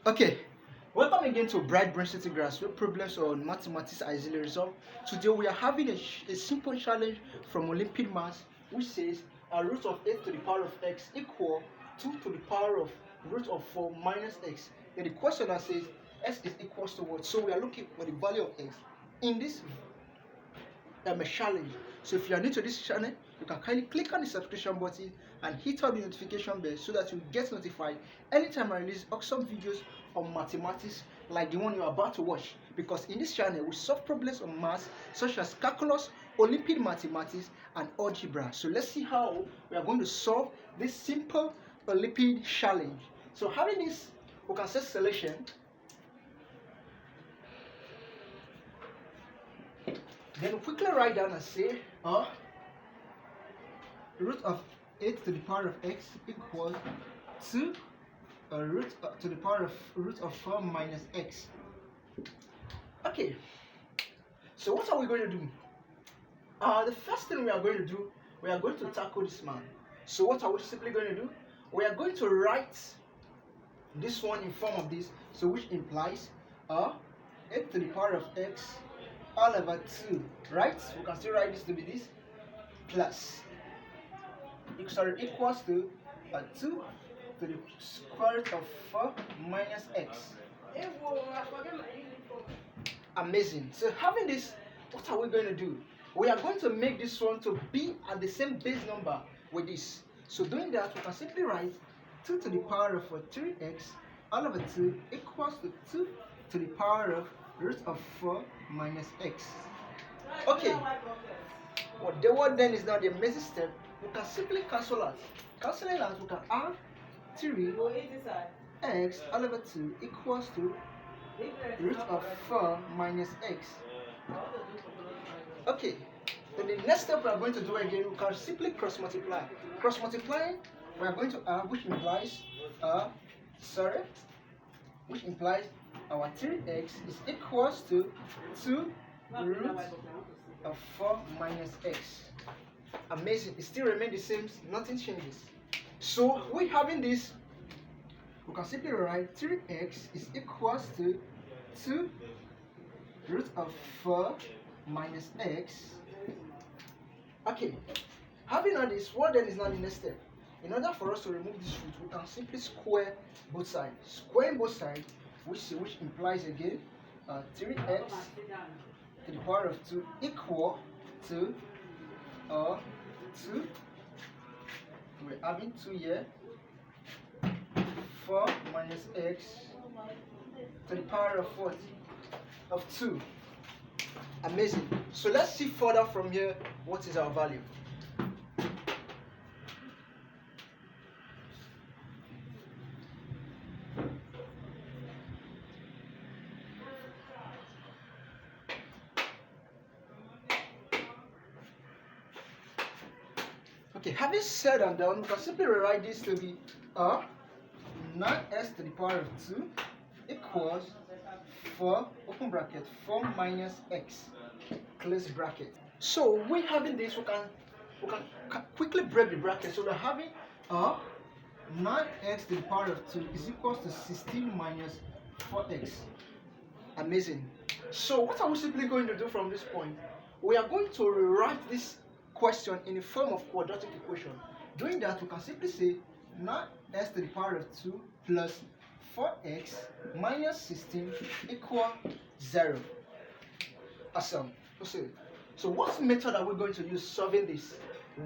Okay, welcome again to Bright Brain City Grass, where problems on mathematics are easily resolved. Today we are having a simple challenge from Olympiad maths, which says a root of 8 to the power of x equal 2 to the power of root of 4 minus x. Then the question that says x is equals to what? So we are looking for the value of x in this challenge. So if you are new to this channel, you can kindly click on the subscription button and hit on the notification bell so that you get notified anytime I release awesome videos on mathematics like the one you are about to watch. Because in this channel we solve problems on maths such as calculus, Olympiad mathematics, and algebra. So let's see how we are going to solve this simple Olympiad challenge. So having this, we can set selection. Then quickly write down and say root of 8 to the power of x equals 2 root to the power of root of 4 minus x. Okay, so what are we going to do? The first thing we are going to do, we are going to tackle this man. So what are we simply going to do? We are going to write this one in form of this, so which implies 8 to the power of x all over 2, right? We can still write this to be this plus equals to 2 to the square root of 4 minus x. Amazing. So having this, what are we going to do? We are going to make this one to be at the same base number with this. So doing that, we can simply write 2 to the power of 3x all over 2 equals to 2 to the power of root of 4 minus x. Okay, what then is now the amazing step? We can simply cancel out. Cancelling out, we can add 3x all over 2 equals to root of 4 minus x. Okay, then the next step we are going to do again, we can simply cross multiply. Cross multiplying, we are going to add, which implies our 3x is equals to 2 root of 4 minus x. Amazing, it still remains the same, nothing changes. So we having this, we can simply write 3x is equals to 2 root of 4 minus x. Okay, having all this, what then is now the next step? In order for us to remove this root, we can simply square both sides. Squaring both sides, which implies again 3x to the power of 2 equal to 2. We're having 2 here. 4 minus x to the power of what? Of 2. Amazing. So let's see further from here what is our value. Okay, having said and done, we can simply rewrite this to be 9x to the power of 2 equals 4 open bracket 4 minus x close bracket. So we having this, we can quickly break the bracket. So we're having 9x to the power of 2 is equals to 16 minus 4x. Amazing. So what are we simply going to do from this point? We are going to rewrite this question in the form of quadratic equation. Doing that, we can simply say 9x to the power of 2 plus 4x minus 16 equal 0. Awesome. So what method are we going to use solving this?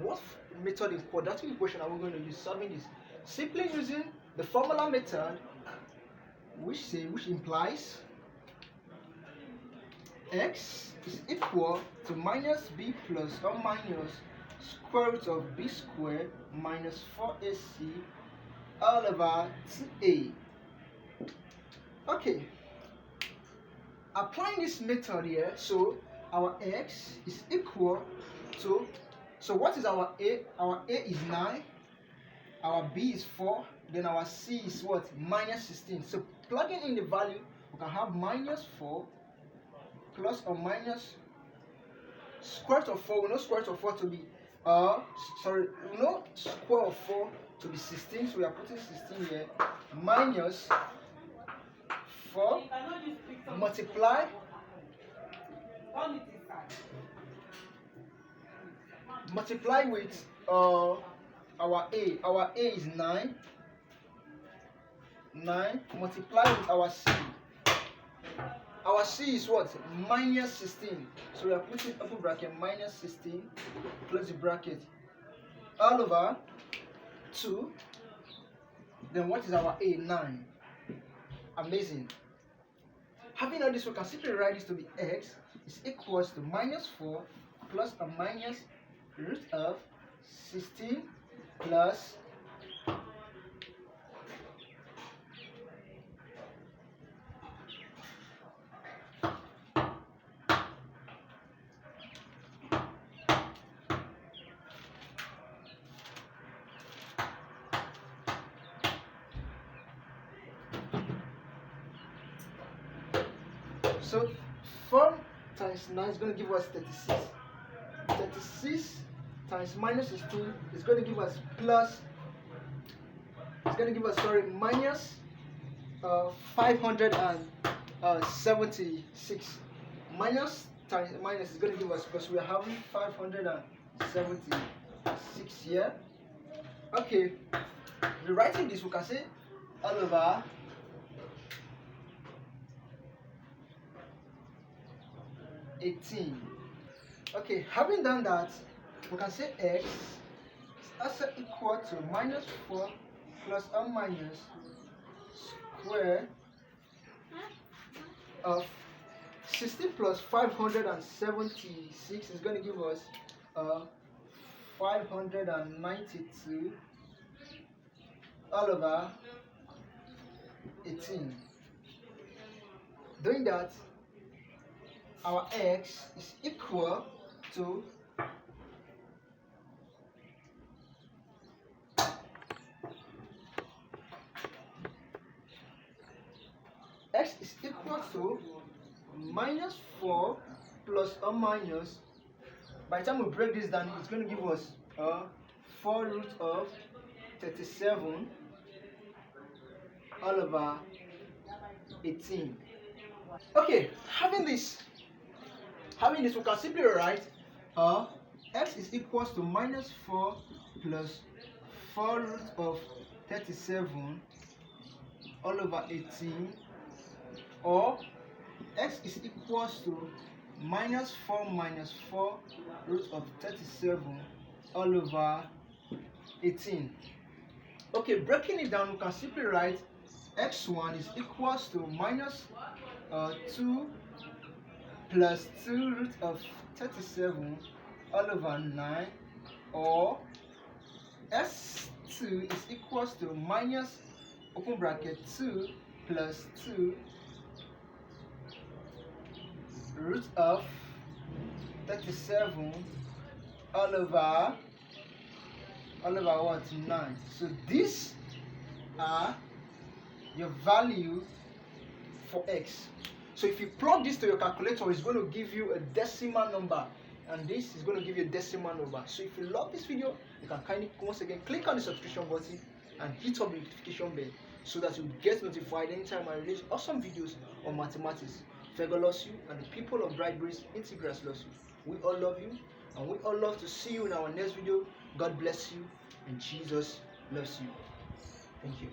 What method in quadratic equation are we going to use solving this? Simply using the formula method, which implies x is equal to minus b plus or minus square root of b squared minus 4ac all over 2a. Okay, applying this method here, so our x is equal to, so what is our a? Our a is 9, our b is 4, then our c is what? Minus 16. So plugging in the value, we can have minus 4 plus or minus square root of 4. We know square root of 4 to be we know square of 4 to be 16, so we are putting 16 here, minus multiply with our A. Our A is 9. 9 multiply with our C. Our C is what? Minus 16. So we are putting open bracket minus 16, close the bracket, all over 2. Then what is our A? 9. Amazing. Having all this, we can simply write this to be x is equals to minus 4 plus or minus root of 16 plus so 4 times 9 is going to give us 36. 36 times minus 16 is going to give us plus, it's going to give us, minus 576. Minus times minus is going to give us, because we are having 576 here. Okay, rewriting this, we can say all over 18. Okay, having done that, we can say x is also equal to minus 4 plus or minus square of 16 plus 576 is going to give us 592 all over 18. Doing that, our x is equal to minus 4 plus or minus, by the time we break this down, it's going to give us 4 root of 37 all over 18. Okay, having this, we can simply write x is equals to minus 4 plus 4 root of 37 all over 18, or x is equals to minus 4 minus 4 root of 37 all over 18. Okay, breaking it down, we can simply write x1 is equals to minus 2 plus 2 root of 37 all over 9, or s2 is equals to minus open bracket 2 plus 2 root of 37 all over what? 9. So these are your value for x. So if you plug this to your calculator, it's going to give you a decimal number, and this is going to give you a decimal number. So if you love this video, you can kindly once again click on the subscription button and hit up the notification bell so that you get notified anytime I release awesome videos on mathematics. Fego loves you, and the people of Bright Grace Integrals loves you. We all love you, and we all love to see you in our next video. God bless you, and Jesus loves you. Thank you.